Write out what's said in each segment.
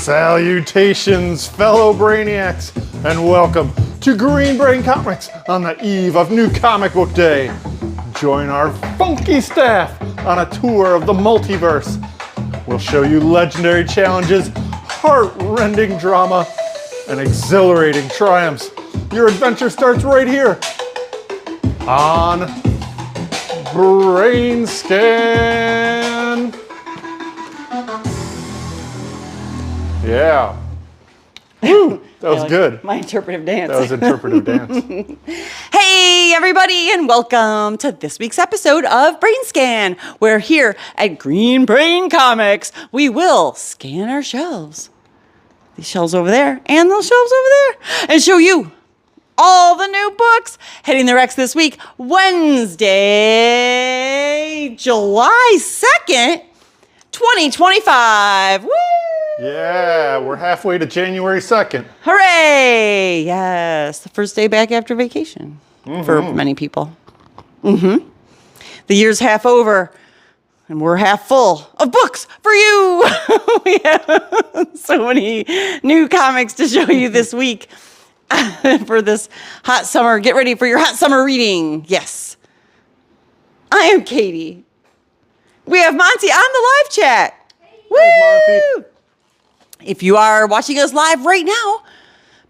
Salutations, fellow Brainiacs, and welcome to Green Brain Comics on the eve of New Comic Book Day. Join our funky staff on a tour of the multiverse. We'll show you legendary challenges, heart-rending drama, and exhilarating triumphs. Your adventure starts right here on BrainScan. Yeah. Woo, that was good. My interpretive dance. That was interpretive dance. Hey, everybody, and welcome to this week's episode of BrainScan, where here at Green Brain Comics, we will scan our shelves. These shelves over there and those shelves over there, and show you all the new books hitting the Rex this week, Wednesday, July 2nd, 2025. Woo! Yeah, we're halfway to January 2nd. Hooray! Yes, the first day back after vacation for many people. The year's half over, and we're half full of books for you. We have so many new comics to show you this week for this hot summer. Get ready for your hot summer reading. Yes. I am Katie. We have Monty on the live chat. Woo! Monty. If you are watching us live right now,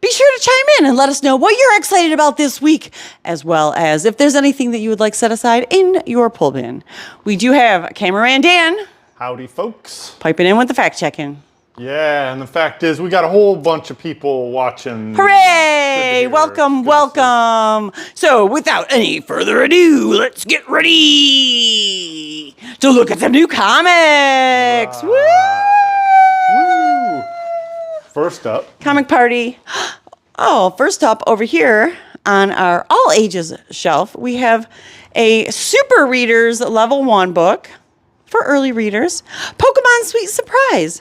be sure to chime in and let us know what you're excited about this week, as well as if there's anything that you would like set aside in your pull bin. We do have cameraman Dan. Howdy, folks. Piping in with the fact checking. Yeah, and the fact is we got a whole bunch of people watching. Hooray! Welcome, welcome. So without any further ado, let's get ready to look at some new comics. Woo! Woo! First up. Comic party. Oh, first up over here on our all ages shelf, we have a Super Readers Level 1 book for early readers. Pokemon Sweet Surprise.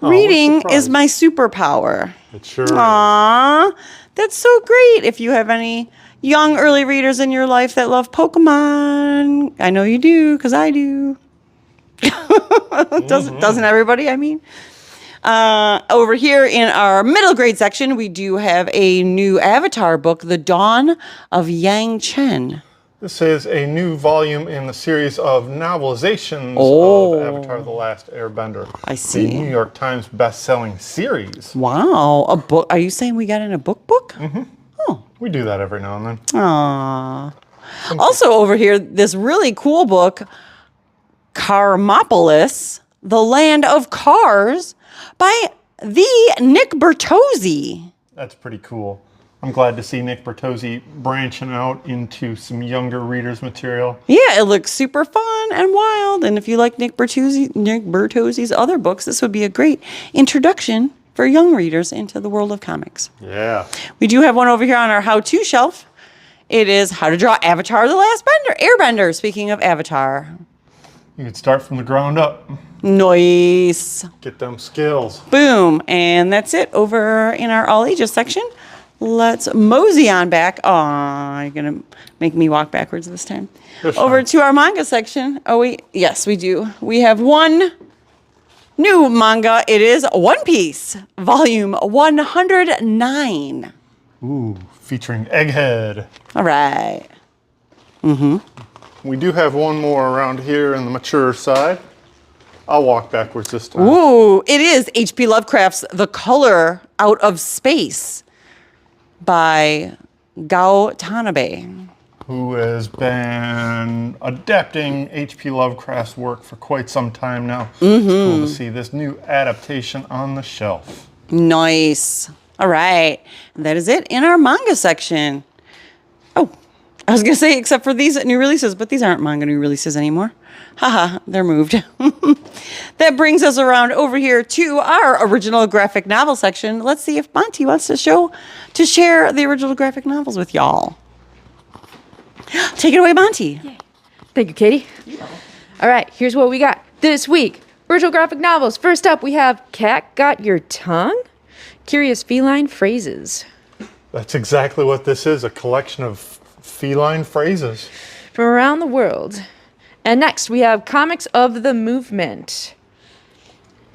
Reading is my superpower. It sure is. Aww, that's so great. If you have any young early readers in your life that love Pokemon, I know you do, because I do. Doesn't everybody, I mean? Over here in our middle grade section, we do have a new Avatar book, The Dawn of Yang Chen. This is a new volume in the series of novelizations of Avatar: The Last Airbender. I see. The New York Times best-selling series. Wow, a book. Are you saying we got in a book? Oh. We do that every now and then. Aww. Also over here, this really cool book, Carmopolis, The Land of Cars, by the Nick Bertozzi. That's pretty cool. I'm glad to see Nick Bertozzi branching out into some younger readers' material. Yeah, it looks super fun and wild. And if you like Nick Bertozzi's other books, this would be a great introduction for young readers into the world of comics. Yeah. We do have one over here on our how-to shelf. It is How to Draw Avatar: The Last Airbender. Speaking of Avatar. You can start from the ground up. Nice. Get them skills. Boom. And that's it over in our all ages section. Let's mosey on back. Aw, you're going to make me walk backwards this time. Over to our manga section. Oh, wait. Yes, we do. We have one new manga. It is One Piece, volume 109. Ooh, featuring Egghead. All right. We do have one more around here in the mature side. I'll walk backwards this time. Ooh, it is H.P. Lovecraft's The Color Out of Space by Gao Tanabe, who has been adapting H.P. Lovecraft's work for quite some time now. It's cool to see this new adaptation on the shelf. Nice. All right. And that is it in our manga section. Oh, I was going to say, except for these new releases, but these aren't manga new releases anymore. Haha, they're moved. That brings us around over here to our original graphic novel section. Let's see if Monty wants to share the original graphic novels with y'all. Take it away, Monty. Yay. Thank you, Katie. All right, here's what we got this week. Original graphic novels. First up, we have Cat Got Your Tongue? Curious Feline Phrases. That's exactly what this is, a collection of feline phrases. From around the world. And next, we have Comics of the Movement.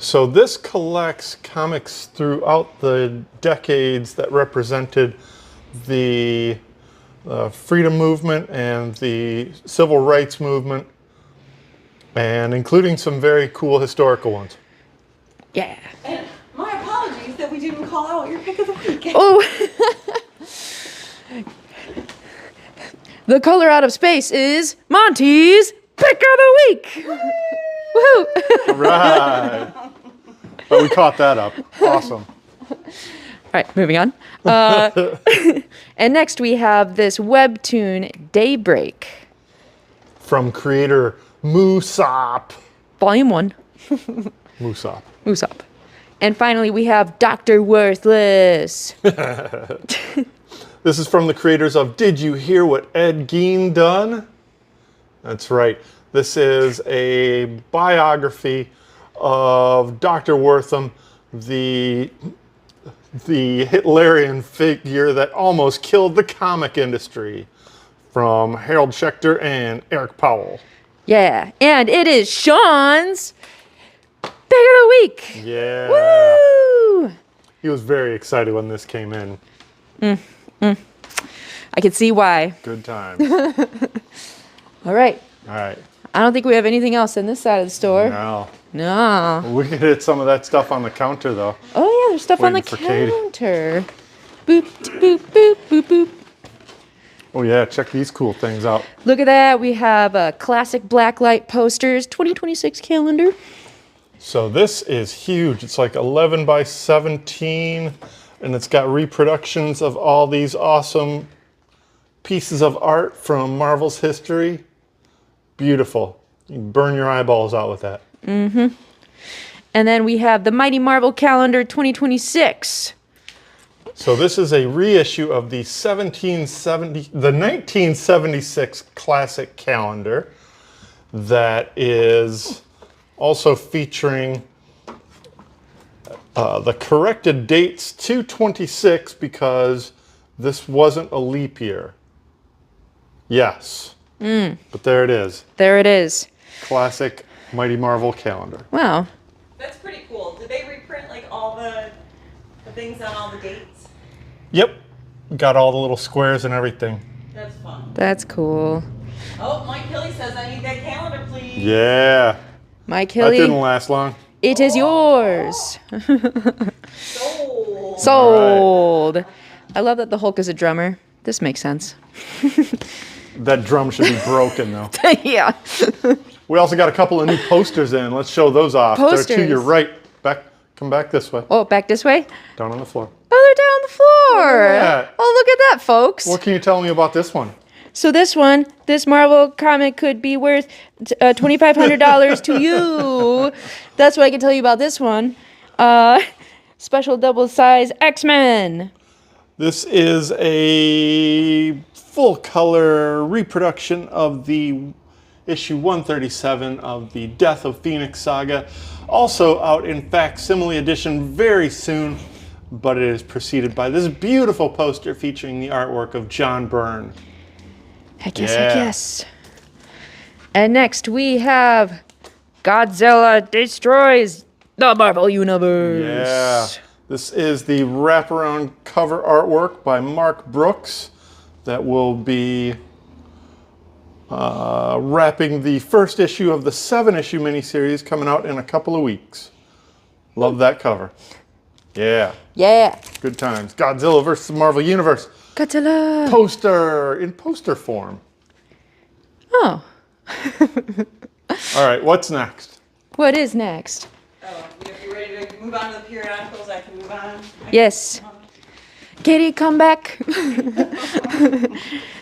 So this collects comics throughout the decades that represented the freedom movement and the civil rights movement, and including some very cool historical ones. Yeah. And my apologies that we didn't call out your pick of the week. Oh. The color out of space is Monty's pick of the week. Woohoo! Right. But we caught that up. Awesome. All right, moving on. And next we have this webtoon Daybreak. From creator Moosop. Volume 1. Moosop. Usopp. And finally we have Dr. Worthless. This is from the creators of Did You Hear What Ed Gein Done? That's right. This is a biography of Dr. Wortham, the Hitlerian figure that almost killed the comic industry, from Harold Schechter and Eric Powell. Yeah, and it is Sean's pick of the week. Yeah. Woo! He was very excited when this came in. I can see why. Good times. All right. All right. I don't think we have anything else in this side of the store. Now, No. we could hit some of that stuff on the counter, though. Oh, yeah, there's stuff on the Waiting for Katie. counter. Boop, boop, boop, boop, boop. Oh, yeah. Check these cool things out. Look at that. We have classic blacklight posters, 2026 calendar. So this is huge. It's like 11 by 17, and it's got reproductions of all these awesome pieces of art from Marvel's history. Beautiful. You can burn your eyeballs out with that. And then we have the Mighty Marvel calendar 2026. So this is a reissue of the 1976 classic calendar that is also featuring the corrected dates to 26 because this wasn't a leap year. Yes. But there it is. There it is. Classic Mighty Marvel calendar. Wow. That's pretty cool. Did they reprint like all the things on all the dates? Yep. Got all the little squares and everything. That's fun. That's cool. Oh, Mike Hilly says I need that calendar, please. Yeah. Mike That didn't Hilly, last long. it is yours. Sold. Sold. I love that the Hulk is a drummer. This makes sense. That drum should be broken, though. Yeah. We also got a couple of new posters in. Let's show those off. They're to Posters. your right. Come back this way. Oh, back this way? Down on the floor. Oh, they're down on the floor. Look at that. Oh, look at that, folks. What can you tell me about this one? So this Marvel comic could be worth $2,500 to you. That's what I can tell you about this one. Special double size X-Men. This is a full color reproduction of the issue 137 of the Death of Phoenix saga. Also out in facsimile edition very soon, but it is preceded by this beautiful poster featuring the artwork of John Byrne. Heck yes, Yeah. heck yes. And next we have Godzilla Destroys the Marvel Universe. Yeah. This is the wraparound cover artwork by Mark Brooks that will be wrapping the first issue of the 7-issue miniseries coming out in a couple of weeks. Love that cover. Yeah. Yeah. Good times. Godzilla versus the Marvel Universe. Godzilla. Poster in poster form. Oh. All right, what's next? What is next? Oh, if you're ready to move on to the periodicals, I can move on. Yes. Katie, come back.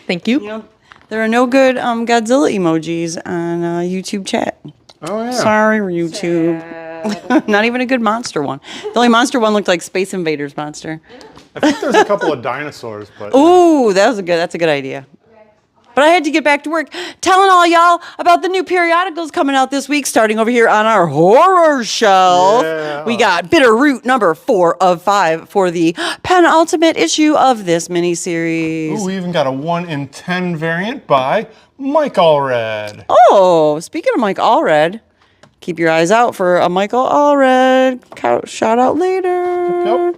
Thank you. You know, there are no good Godzilla emojis on YouTube chat. Oh, yeah. Sorry, YouTube. Not even a good monster one. The only monster one looked like Space Invaders monster. I think there's a couple of dinosaurs, but Ooh, that's a good idea. But I had to get back to work telling all y'all about the new periodicals coming out this week, starting over here on our horror shelf. Yeah. We got Bitter Root number 4 of 5 for the penultimate issue of this miniseries. ooh, we even got a 1 in 10 variant by Mike Allred. Oh, speaking of Mike Allred, Keep your eyes out for a Michael Allred shout out later. Yep.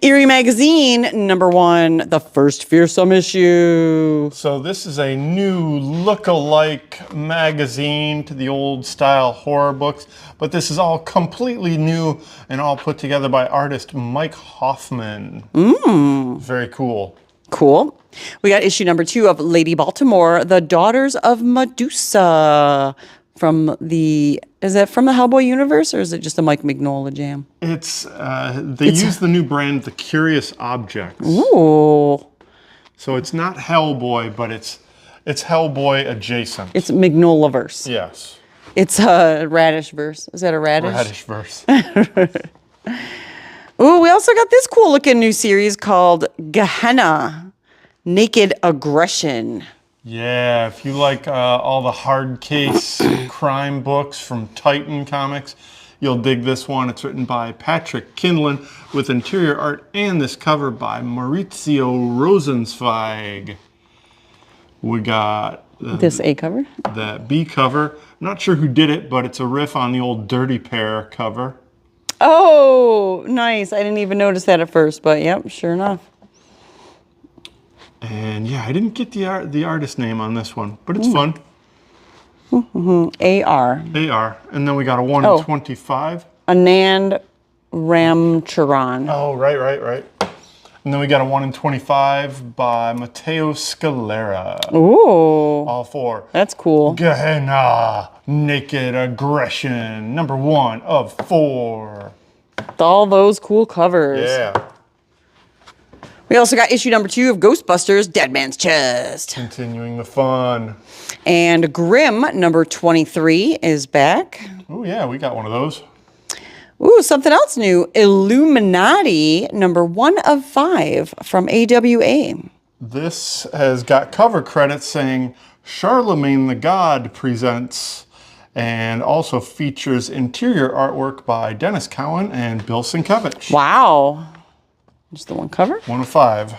Eerie Magazine, #1, the first fearsome issue. So this is a new look-alike magazine to the old style horror books, but this is all completely new and all put together by artist Mike Hoffman. Very cool. Cool. We got issue #2 of Lady Baltimore, The Daughters of Medusa. Is that from the Hellboy universe, or is it just a Mike Mignola jam? It's they use the new brand, The Curious Objects. Ooh. So it's not Hellboy, but it's Hellboy adjacent. It's Mignolaverse. Yes. It's a radish verse. Is that a radish? Radish verse. Ooh, we also got this cool looking new series called Gehenna, Naked Aggression. Yeah, if you like all the hard case crime books from Titan Comics, you'll dig this one. It's written by Patrick Kindlon with interior art and this cover by Maurizio Rosenzweig. We got This A cover? that B cover. I'm not sure who did it, but it's a riff on the old Dirty Pair cover. Oh, nice. I didn't even notice that at first, but yep, sure enough. And yeah, I didn't get the artist name on this one, but it's fun. AR. AR. And then we got a 1 in 25. Anand Ramcharan. Oh, right. And then we got a 1 in 25 by Matteo Scalera. Ooh, All 4. that's cool. Gehenna, Naked Aggression, #1 of 4. All those cool covers. Yeah. We also got issue #2 of Ghostbusters, Dead Man's Chest. Continuing the fun. And Grimm, #23, is back. Oh, yeah, we got one of those. Ooh, something else new. Illuminati, #1 of 5 from AWA. This has got cover credits saying Charlemagne the God presents, and also features interior artwork by Dennis Cowan and Bill Sienkiewicz. Wow. Just the one cover. 1 of 5.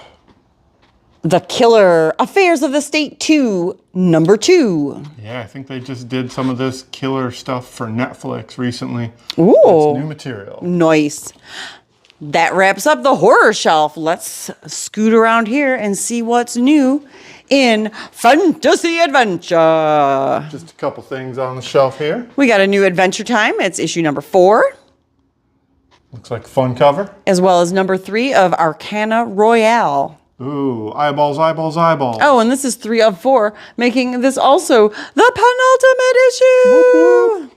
The Killer, Affairs of the State 2, #2. Yeah, I think they just did some of this killer stuff for Netflix recently. Ooh. That's new material. Nice. That wraps up the horror shelf. Let's scoot around here and see what's new in Fantasy Adventure. Just a couple things on the shelf here. We got a new Adventure Time. It's issue #4, Looks like a fun cover. as well as #3 of Arcana Royale. Ooh, eyeballs, eyeballs, eyeballs. Oh, and this is 3 of 4, making this also the penultimate issue.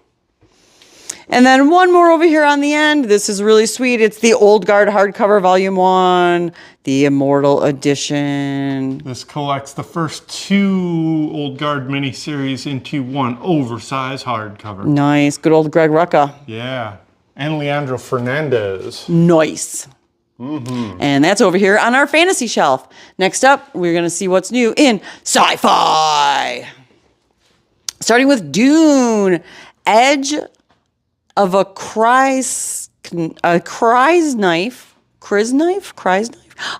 And then one more over here on the end. This is really sweet. It's the Old Guard hardcover, Volume 1, the Immortal Edition. This collects the first 2 Old Guard miniseries into one oversized hardcover. Nice. Good old Greg Rucka. Yeah. And Leandro Fernandez. Nice. And that's over here on our fantasy shelf. Next up, we're going to see what's new in sci-fi. Starting with Dune, Edge of a Cry's knife.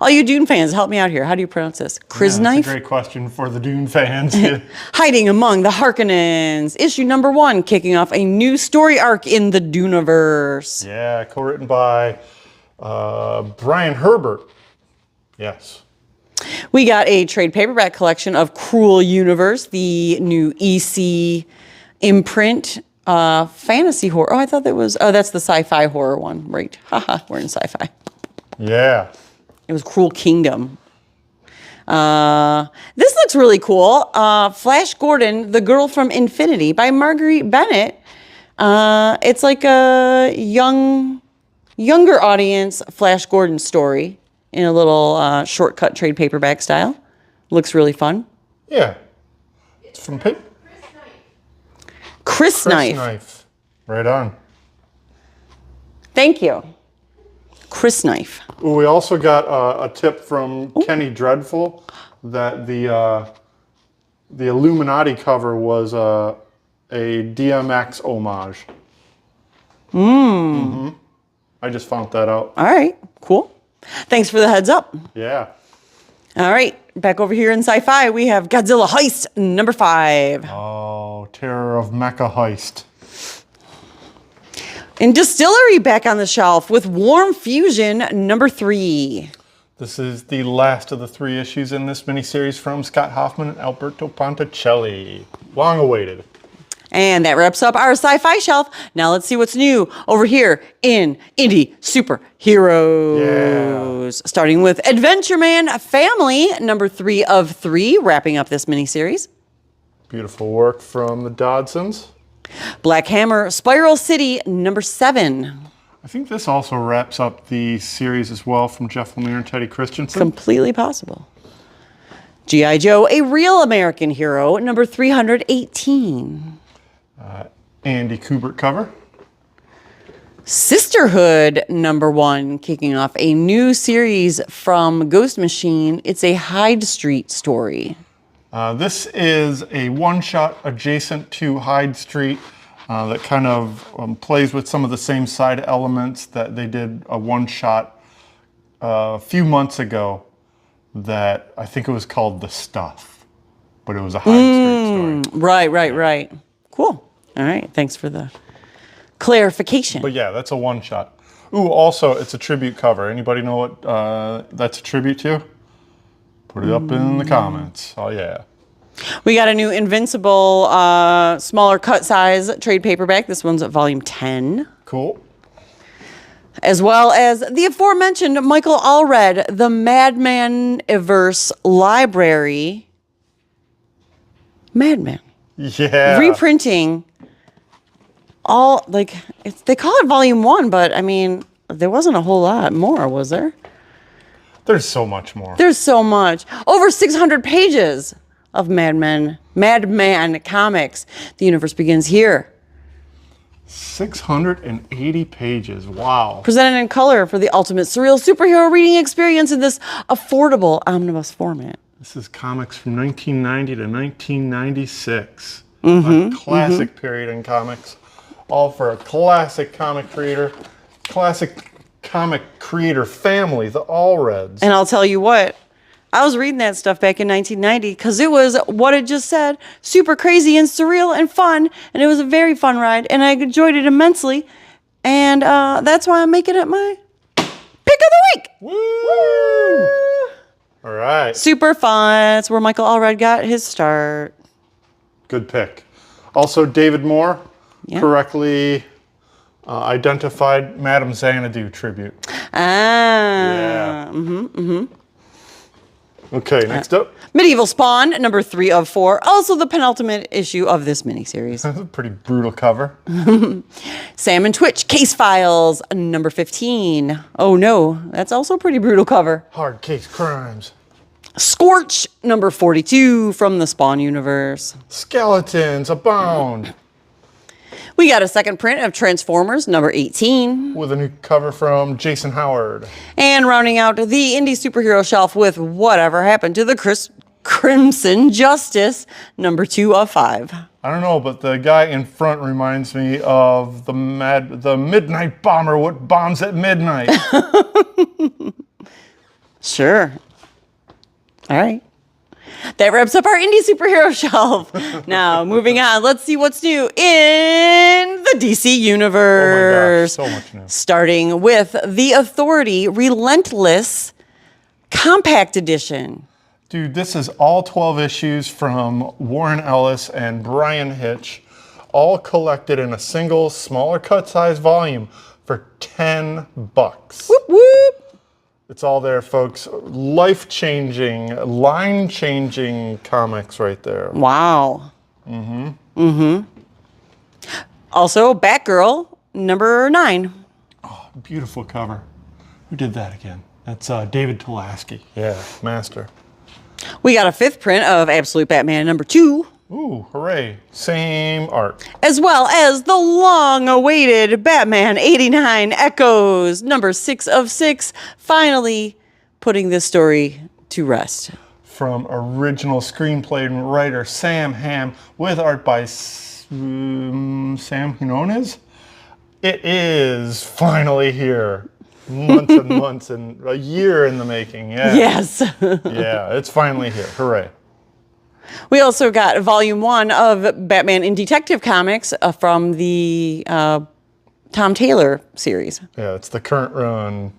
All you Dune fans, help me out here. How do you pronounce this? Cry's That's knife? a great question for the Dune fans. Hiding among the Harkonnens. Issue #1, kicking off a new story arc in the Duneverse. Yeah, co-written by Brian Herbert. Yes. We got a trade paperback collection of Cruel Universe, the new EC imprint fantasy horror. Oh, I thought that was, that's the sci-fi horror one. Right. Haha, we're in sci-fi. Yeah. It was Cruel Kingdom. This looks really cool. Flash Gordon, The Girl from Infinity by Marguerite Bennett. It's like a younger audience Flash Gordon story in a little shortcut trade paperback style. Looks really fun. Yeah. It's from Chris Knife. Right on. Thank you. Chris Knife. Ooh, we also got a tip from Kenny Dreadful that the Illuminati cover was a DMX homage. I just found that out. All right, cool. Thanks for the heads up. Yeah. All right, back over here in sci-fi, we have Godzilla Heist #5. Oh, Terror of Mecha Heist. And Distillery back on the shelf with Warm Fusion number 3. This is the last of the 3 issues in this miniseries from Scott Hoffman and Alberto Ponticelli. Long awaited. And that wraps up our sci-fi shelf. Now let's see what's new over here in Indie Superheroes. Starting with Adventure Man Family, number 3 of 3, wrapping up this miniseries. Beautiful work from the Dodsons. Black Hammer Spiral City, number 7. I think this also wraps up the series as well from Jeff Lemire and Teddy Christensen. Completely possible. G.I. Joe, A Real American Hero, number 318. Andy Kubert cover. Sisterhood, number 1, kicking off a new series from Ghost Machine. It's a Hyde Street story. This is a one-shot adjacent to Hyde Street that kind of plays with some of the same side elements that they did a one-shot a few months ago that I think it was called The Stuff, but it was a Hyde Street story. Right. Cool. All right, thanks for the clarification. But yeah, that's a one-shot. Ooh, also, it's a tribute cover. Anybody know what that's a tribute to? Put it up in the comments. Oh, yeah. We got a new Invincible smaller cut size trade paperback. This one's at volume 10. Cool. As well as the aforementioned Michael Allred, the Madman-iverse Library. Madman. Yeah. Reprinting all, like, they call it volume 1, but I mean, there wasn't a whole lot more, was there? There's so much more. There's so much. Over 600 pages of Madman comics. The universe begins here. 680 pages. Wow. Presented in color for the ultimate surreal superhero reading experience in this affordable omnibus format. This is comics from 1990 to 1996. A classic period in comics. All for a classic comic creator. Classic comic creator family, the Allreds. And I'll tell you what, I was reading that stuff back in 1990 because it was what it just said, super crazy and surreal and fun, and it was a very fun ride, and I enjoyed it immensely, and that's why I'm making it my pick of the week. Woo! All right. Super fun. That's where Michael Allred got his start. Good pick. Also, David Moore Yeah. correctly identified Madame Xanadu tribute. Ah. Yeah. Okay, next up. Medieval Spawn, number 3 of 4. Also the penultimate issue of this miniseries. That's a pretty brutal cover. Sam and Twitch, Case Files, number 15. Oh no, that's also a pretty brutal cover. Hard case crimes. Scorch, number 42 from the Spawn universe. Skeletons abound. We got a second print of Transformers, number 18. With a new cover from Jason Howard. And rounding out the indie superhero shelf with Whatever Happened to the Crimson Justice, number 2 of 5. I don't know, but the guy in front reminds me of the Midnight Bomber, what bombs at midnight. Sure. All right. That wraps up our indie superhero shelf. Now, moving on, let's see what's new in the DC universe. Oh my gosh, so much new. Starting with The Authority Relentless Compact Edition. Dude, this is all 12 issues from Warren Ellis and Brian Hitch, all collected in a single, smaller cut size volume for $10. Whoop, whoop. It's all there, folks. Life-changing, line-changing comics right there. Wow. Also, Batgirl, number 9. Oh, beautiful cover. Who did that again? That's David Tulaski. Yeah, master. We got a 5th print of Absolute Batman, number 2. Ooh, hooray. Same art. As well as the long-awaited Batman 89 Echoes, number 6 of 6, finally putting this story to rest. From original screenplay and writer Sam Hamm, with art by Sam Quinones. It is finally here. Months and months and a year in the making. Yeah. Yes. Yeah, it's finally here. Hooray. We also got volume 1 of Batman in Detective Comics from the Tom Taylor series. Yeah, it's the current run.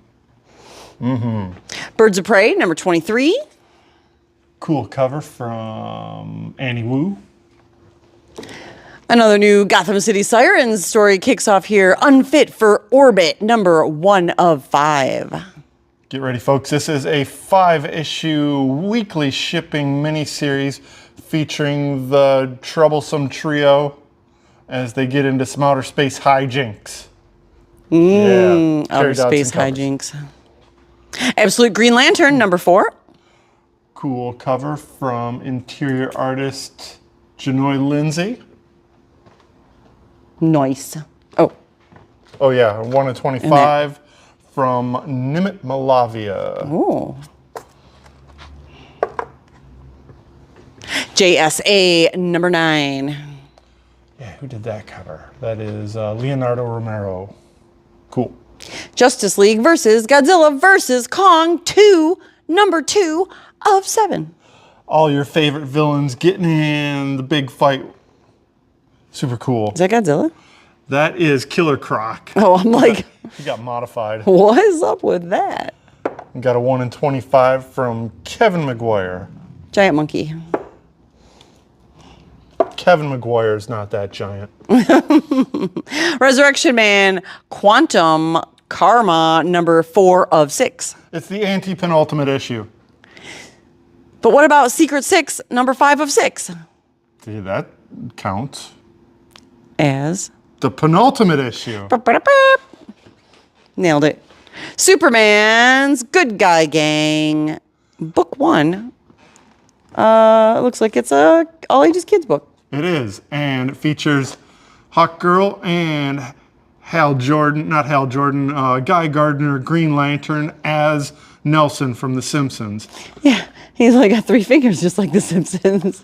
Birds of Prey, number 23. Cool cover from Annie Wu. Another new Gotham City Sirens story kicks off here. Unfit for Orbit, number 1 of 5. Get ready, folks. This is a 5-issue weekly shipping miniseries featuring the troublesome trio as they get into some outer space hijinks. Outer space hijinks. Absolute Green Lantern, number 4. Cool cover from interior artist Janoy Lindsay. Nice. Oh yeah, 1 of 25 from Nimit Malavia. Oh. JSA, number 9. Yeah, who did that cover? That is Leonardo Romero. Cool. Justice League versus Godzilla versus Kong 2, number 2 of 7. All your favorite villains getting in the big fight. Super cool. Is that Godzilla? That is Killer Croc. Oh, I'm like, He got modified. what is up with that? Got a 1 in 25 from Kevin McGuire. Giant monkey. Kevin McGuire is not that giant. Resurrection Man, Quantum Karma, number 4 of 6. It's the anti-penultimate issue. But what about Secret 6, number 5 of 6? See, that counts. As? The penultimate issue. Nailed it. Superman's Good Guy Gang, book 1. Looks like it's a all ages kids book. It is, and it features Hawkgirl and Guy Gardner, Green Lantern as Nelson from The Simpsons. Yeah, he's like got 3 fingers just like The Simpsons.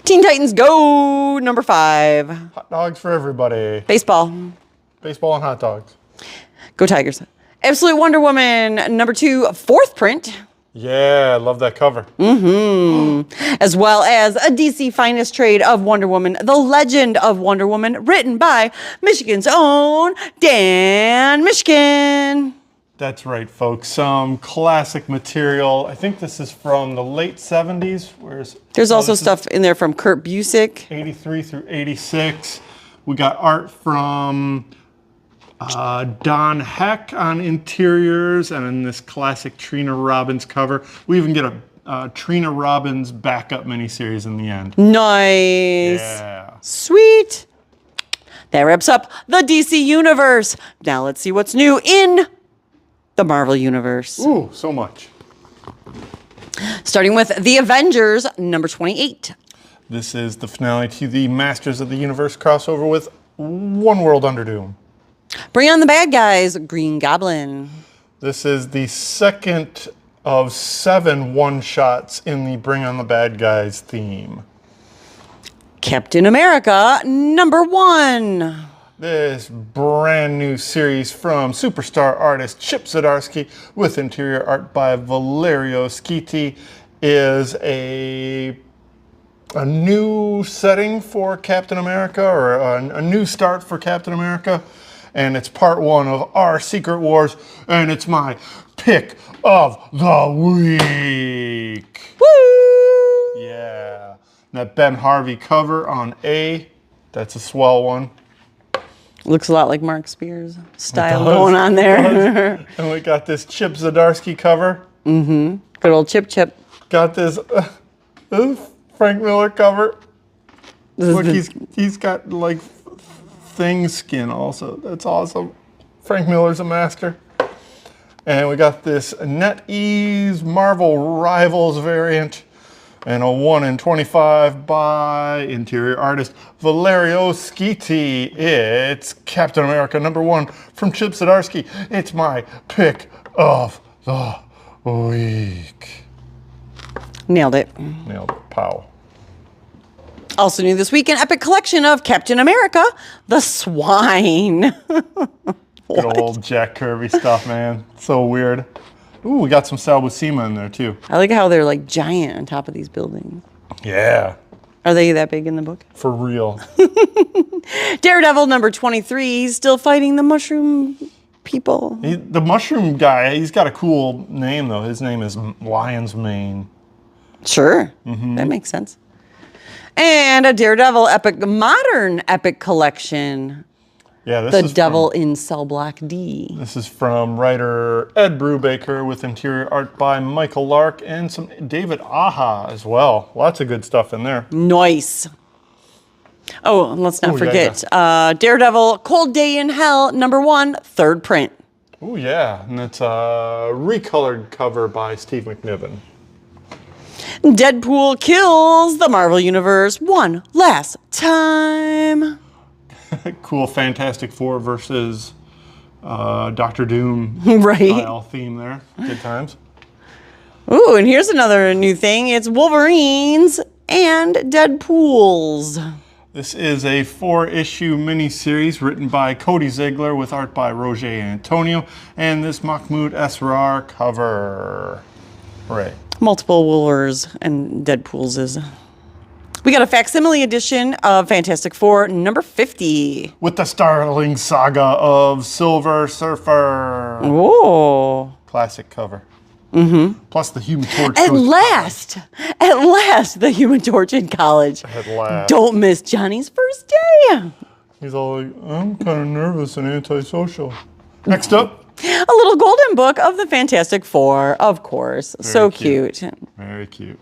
Teen Titans Go, number 5. Hot dogs for everybody. Baseball. Baseball and hot dogs. Go Tigers. Absolute Wonder Woman, number 2, 4th print. Yeah, I love that cover. As well as a DC Finest trade of Wonder Woman, The Legend of Wonder Woman, written by Michigan's own Dan Michigan. That's right, folks. Some classic material. I think this is from the late 70s. There's also stuff in there from Kurt Busiek. 83 through 86. We got art from Don Heck on interiors and in this classic Trina Robbins cover. We even get a Trina Robbins backup miniseries in the end. Nice. Yeah. Sweet. That wraps up the DC Universe. Now let's see what's new in the Marvel Universe. Ooh, so much. Starting with The Avengers, number 28. This is the finale to the Masters of the Universe crossover with One World Under Doom. Bring on the bad guys, Green Goblin. This is the second of 7 one-shots in the Bring on the Bad Guys theme. Captain America, number 1. This brand new series from superstar artist Chip Zdarsky with interior art by Valerio Schiti is a new setting for Captain America, or a new start for Captain America. And it's part 1 of our Secret Wars, and it's my pick of the week. Woo! Yeah. That Ben Harvey cover on A, that's a swell one. Looks a lot like Mark Spears style going on there. And we got this Chip Zdarsky cover. Good old Chip. Got this Frank Miller cover. Look, he's got like Thing skin also. That's awesome. Frank Miller's a master. And we got this NetEase Marvel Rivals variant. And a 1 in 25 by interior artist Valerio Schiti. It's Captain America number 1 from Chip Zdarsky. It's my pick of the week. Nailed it. Nailed it. Pow. Also new this week, an epic collection of Captain America, The Swine. Good old Jack Kirby stuff, man. So weird. Ooh, we got some Sal Buscema in there too. I like how they're like giant on top of these buildings. Yeah. Are they that big in the book? For real. Daredevil number 23. He's still fighting the mushroom people. The mushroom guy, he's got a cool name, though. His name is Lion's Mane. Sure. That makes sense. And a Daredevil modern epic collection. Yeah, this The is Devil in Cell Block D. This is from writer Ed Brubaker with interior art by Michael Lark and some David Aja as well. Lots of good stuff in there. Nice. Oh, and let's not Ooh, forget Daredevil Cold Day in Hell number 1, 3rd print. Oh, yeah. And it's a recolored cover by Steve McNiven. Deadpool kills the Marvel Universe one last time. Cool Fantastic Four versus Doctor Doom Right. style theme there. Good times. Ooh, and here's another new thing. It's Wolverines and Deadpools. This is a 4-issue miniseries written by Cody Ziegler with art by Roger Antonio and this Mahmoud Esrar cover. Hooray. Multiple Wolvers and Deadpools is. We got a facsimile edition of Fantastic Four number 50. With the startling saga of Silver Surfer. Oh. Classic cover. Plus the Human Torch. At last, the Human Torch in college. At last. Don't miss Johnny's first day. He's all like, I'm kind of nervous and antisocial. Next up. A little golden book of the Fantastic Four, of course. So cute. Very cute.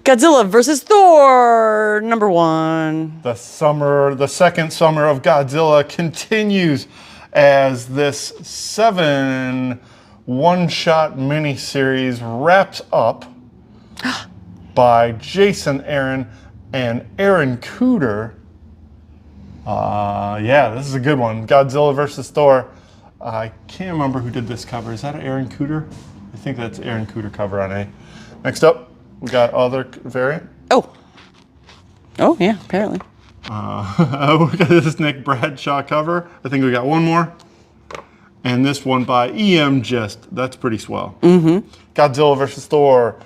Godzilla versus Thor, number 1. The second summer of Godzilla continues as this 7 one-shot miniseries wraps up by Jason Aaron and Aaron Cooter. Yeah, this is a good one. Godzilla versus Thor. I can't remember who did this cover. Is that Aaron Cooter? I think that's Aaron Cooter cover on A. Next up, we got other variant. Oh, yeah, apparently. We got this Nick Bradshaw cover. I think we got one more. And this one by EM Gist. That's pretty swell. Godzilla versus Thor.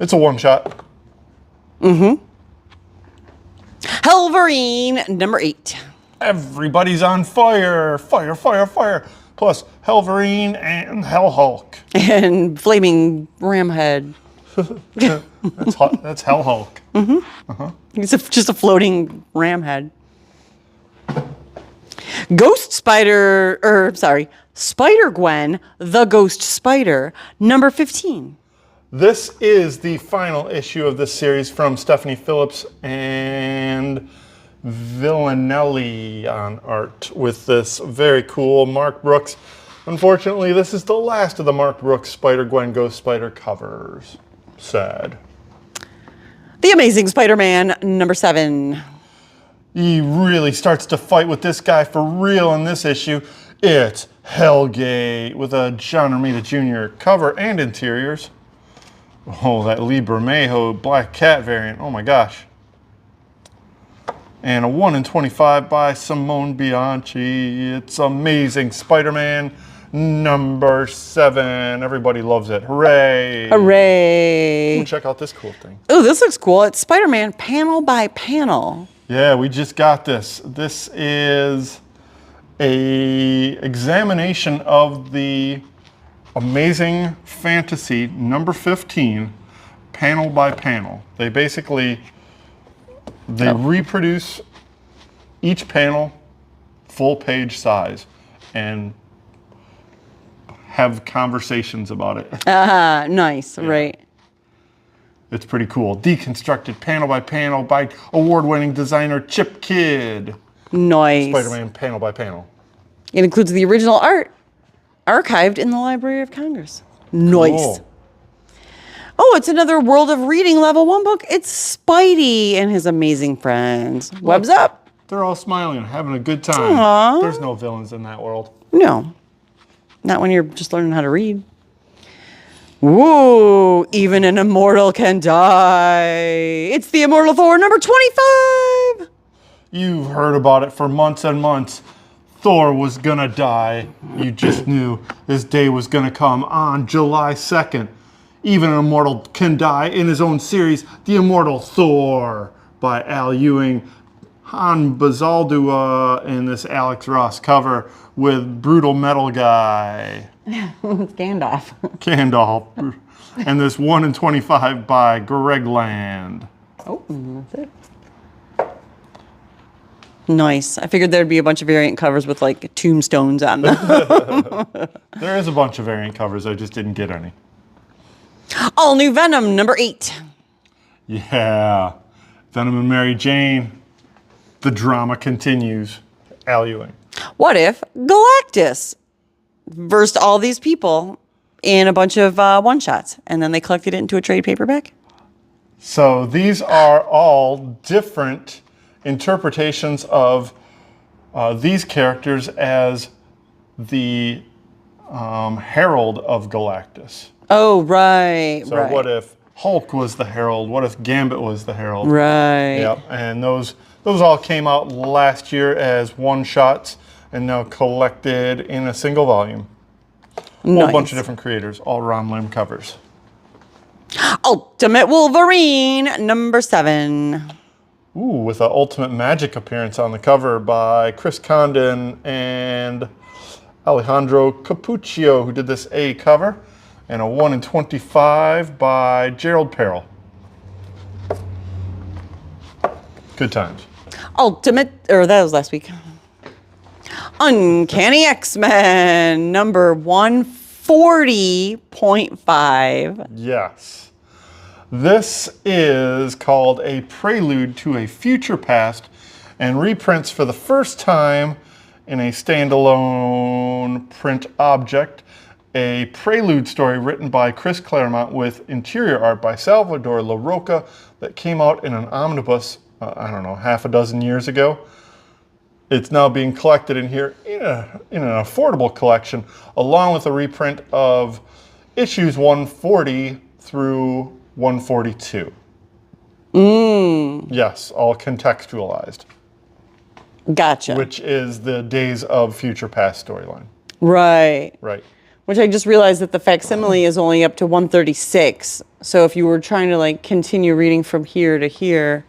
It's a one-shot. Hellverine, number 8. Everybody's on fire. Fire, fire, fire. Plus Hellverine and Hell Hulk. And Flaming Ramhead. That's Hell Hulk. It's just a floating ram head. Spider-Gwen, the Ghost Spider, number 15. This is the final issue of this series from Stephanie Phillips and Villanelli on art with this very cool Mark Brooks. Unfortunately, this is the last of the Mark Brooks Spider-Gwen Ghost Spider covers. Sad. The Amazing Spider-Man, number 7. He really starts to fight with this guy for real in this issue. It's Hellgate with a John Romita Jr. cover and interiors. Oh, that Lee Bermejo Black Cat variant. Oh my gosh. And a 1 in 25 by Simone Bianchi. It's Amazing Spider-Man number 7. Everybody loves it. Hooray. Hooray. Ooh, check out this cool thing. Oh, this looks cool. It's Spider-Man panel by panel. Yeah, we just got this. This is a examination of the Amazing Fantasy number 15, panel by panel. They basically, reproduce each panel full page size and have conversations about it. Nice, yeah. Right. It's pretty cool. Deconstructed panel by award-winning designer Chip Kidd. Nice. Spider-Man panel by panel. It includes the original art archived in the Library of Congress. Nice. Cool. Oh, it's another World of Reading level 1 book. It's Spidey and his amazing friends. Webs up. They're all smiling, having a good time. Aww. There's no villains in that world. No. Not when you're just learning how to read. Woo, even an immortal can die. It's the Immortal Thor number 25. You've heard about it for months and months. Thor was gonna die. You just knew this day was gonna come on July 2nd. Even an Immortal Can Die in his own series, The Immortal Thor by Al Ewing. Han Bazaldua in this Alex Ross cover with Brutal Metal Guy. Gandalf. Gandalf. And this 1 in 25 by Greg Land. Oh, that's it. Nice. I figured there'd be a bunch of variant covers with like tombstones on them. There is a bunch of variant covers, I just didn't get any. All New Venom, number 8. Yeah. Venom and Mary Jane. The drama continues. Al Ewing. What if Galactus versed all these people in a bunch of one-shots, and then they collected it into a trade paperback? So these are all different interpretations of these characters as the herald of Galactus. Oh, right, So right. what if Hulk was the herald? What if Gambit was the herald? Right. Yep. And those all came out last year as one-shots and now collected in a single volume. A whole bunch of different creators, all Ron Lim covers. Ultimate Wolverine, number 7. Ooh, with an Ultimate Magic appearance on the cover by Chris Condon and Alejandro Capuccio, who did this A cover, and a 1 in 25 by Gerald Perel. Good times. That was last week. Uncanny X-Men, number 140.5. Yes. This is called A Prelude to a Future Past and reprints for the first time in a standalone print object a prelude story written by Chris Claremont with interior art by Salvador LaRocca that came out in an omnibus, I don't know, half a dozen years ago. It's now being collected in here in an affordable collection, along with a reprint of issues 140 through 142. Yes, all contextualized. Gotcha. Which is the Days of Future Past storyline. Right. Right. Which I just realized that the facsimile is only up to 136. So if you were trying to like continue reading from here to here,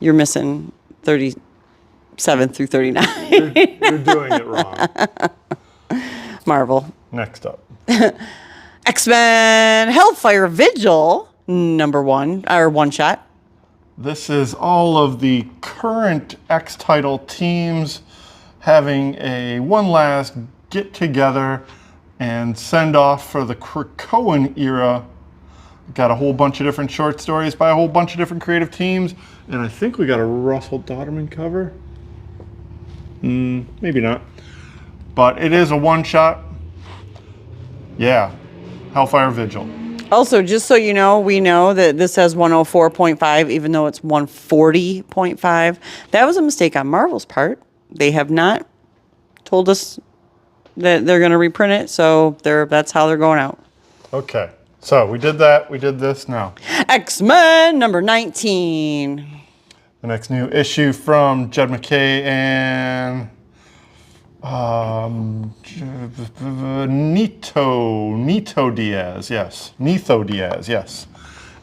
you're missing 37 through 39. You're doing it wrong. Marvel. Next up. X-Men Hellfire Vigil, number 1, or one shot. This is all of the current X-Title teams having a one last get together and send off for the Krakoan era. Got a whole bunch of different short stories by a whole bunch of different creative teams, and I think we got a Russell Dodderman cover. Maybe not, but it is a one shot. Yeah, Hellfire Vigil. Also, just so you know, we know that this says 104.5, even though it's 140.5. That was a mistake on Marvel's part. They have not told us that they're going to reprint it, so that's how they're going out. Okay, so we did that. We did this now. X-Men number 19. The next new issue from Jed McKay and Nito Diaz, yes. Netho Diaz, yes.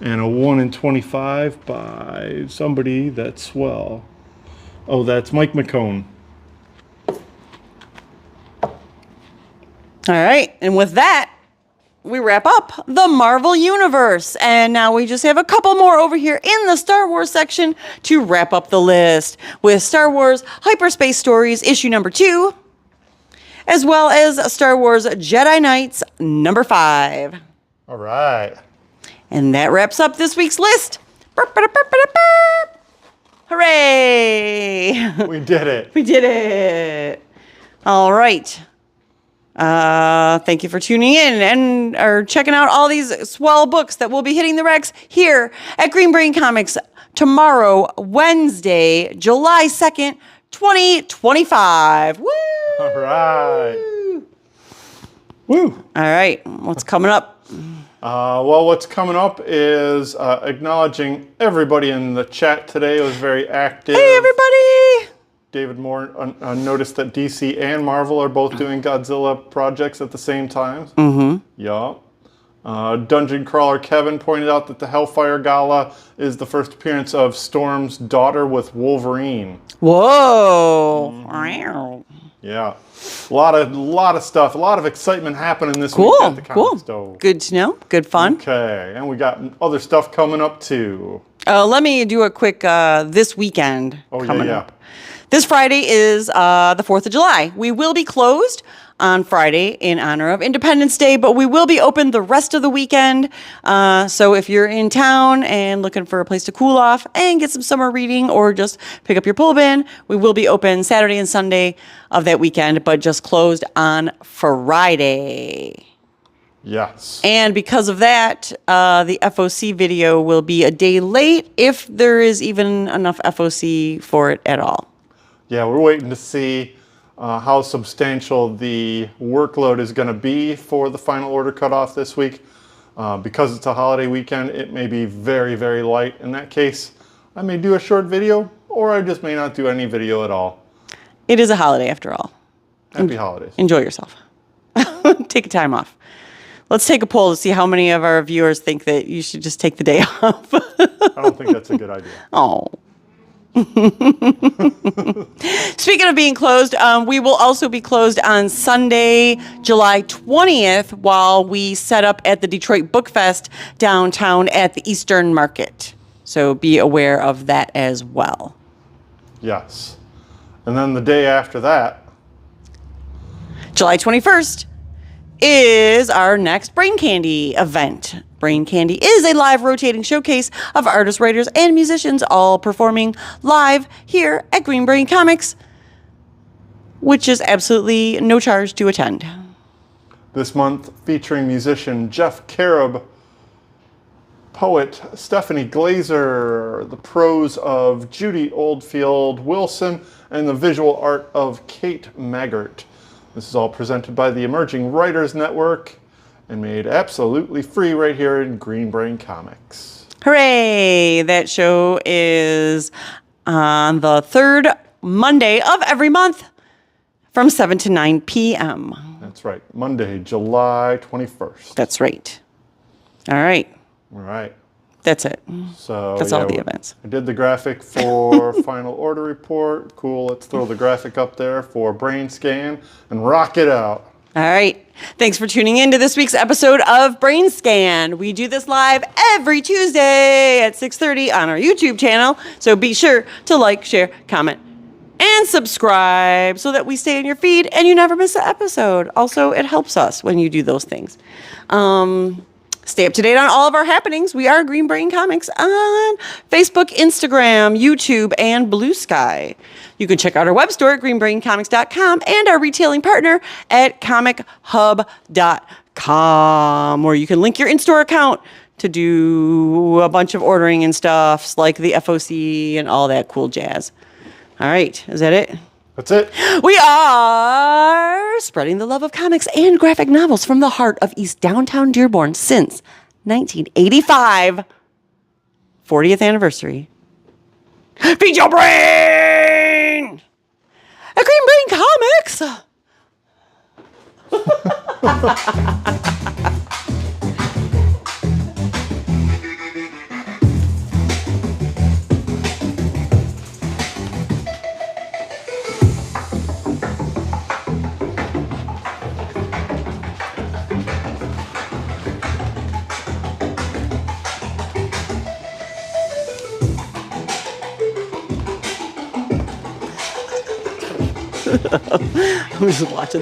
And a 1 in 25 by somebody that's swell. Oh, that's Mike McCone. All right, and with that, we wrap up the Marvel Universe. And now we just have a couple more over here in the Star Wars section to wrap up the list with Star Wars Hyperspace Stories, issue number 2, as well as Star Wars Jedi Knights number 5. All right. And that wraps up this week's list. Hooray! We did it. We did it. All right. Thank you for tuning in and or checking out all these swell books that will be hitting the Rex here at Green Brain Comics tomorrow, Wednesday, July 2nd, 2025. Woo! All right. Woo! All right. What's coming up? Well, what's coming up is acknowledging everybody in the chat today. It was very active. Hey, everybody! David Moore noticed that DC and Marvel are both doing Godzilla projects at the same time. Mm-hmm. Yeah. Dungeon Crawler Kevin pointed out that the Hellfire Gala is the first appearance of Storm's daughter with Wolverine. Whoa. Wow. Yeah. A lot of stuff, a lot of excitement happening this week Cool. at the Comic Stove. Cool. Good to know. Good fun. Okay, and we got other stuff coming up too. Let me do a quick this weekend. Oh, coming yeah. up. This Friday is the 4th of July. We will be closed on Friday in honor of Independence Day, but we will be open the rest of the weekend. So if you're in town and looking for a place to cool off and get some summer reading or just pick up your pull bin, we will be open Saturday and Sunday of that weekend, but just closed on Friday. Yes. And because of that, the FOC video will be a day late if there is even enough FOC for it at all. Yeah, we're waiting to see how substantial the workload is going to be for the final order cutoff this week. Because it's a holiday weekend, it may be very, very light. In that case, I may do a short video, or I just may not do any video at all. It is a holiday after all. Happy holidays. Enjoy yourself. Take a time off. Let's take a poll to see how many of our viewers think that you should just take the day off. I don't think that's a good idea. Oh. Speaking of being closed, we will also be closed on Sunday, July 20th, while we set up at the Detroit Book Fest downtown at the Eastern Market. So be aware of that as well. Yes. And then the day after that, July 21st is our next Brain Candy event. Brain Candy is a live rotating showcase of artists, writers, and musicians all performing live here at Green Brain Comics, which is absolutely no charge to attend. this month featuring musician Jeff Carob, poet Stephanie Glazer, the prose of Judy Oldfield Wilson, and the visual art of Kate Maggart. This is all presented by the Emerging Writers Network and made absolutely free right here in Green Brain Comics. Hooray! That show is on the third Monday of every month from 7 to 9 p.m. That's right. Monday, July 21st. That's right. All right. All right. That's it. So That's all the events. I did the graphic for Final Order Report. Cool. Let's throw the graphic up there for BrainScan and rock it out. All right. Thanks for tuning in to this week's episode of BrainScan. We do this live every Tuesday at 6:30 on our YouTube channel. So be sure to like, share, comment, and subscribe so that we stay in your feed and you never miss an episode. Also, it helps us when you do those things. Stay up to date on all of our happenings. We are Green Brain Comics on Facebook, Instagram, YouTube, and Blue Sky. You can check out our web store at greenbraincomics.com and our retailing partner at ComicHub.com, where you can link your in-store account to do a bunch of ordering and stuff like the FOC and all that cool jazz. All right, is that it? That's it. We are spreading the love of comics and graphic novels from the heart of East Downtown Dearborn since 1985. 40th anniversary. Feed your brain! At Green Brain Comics! I'm just watching them.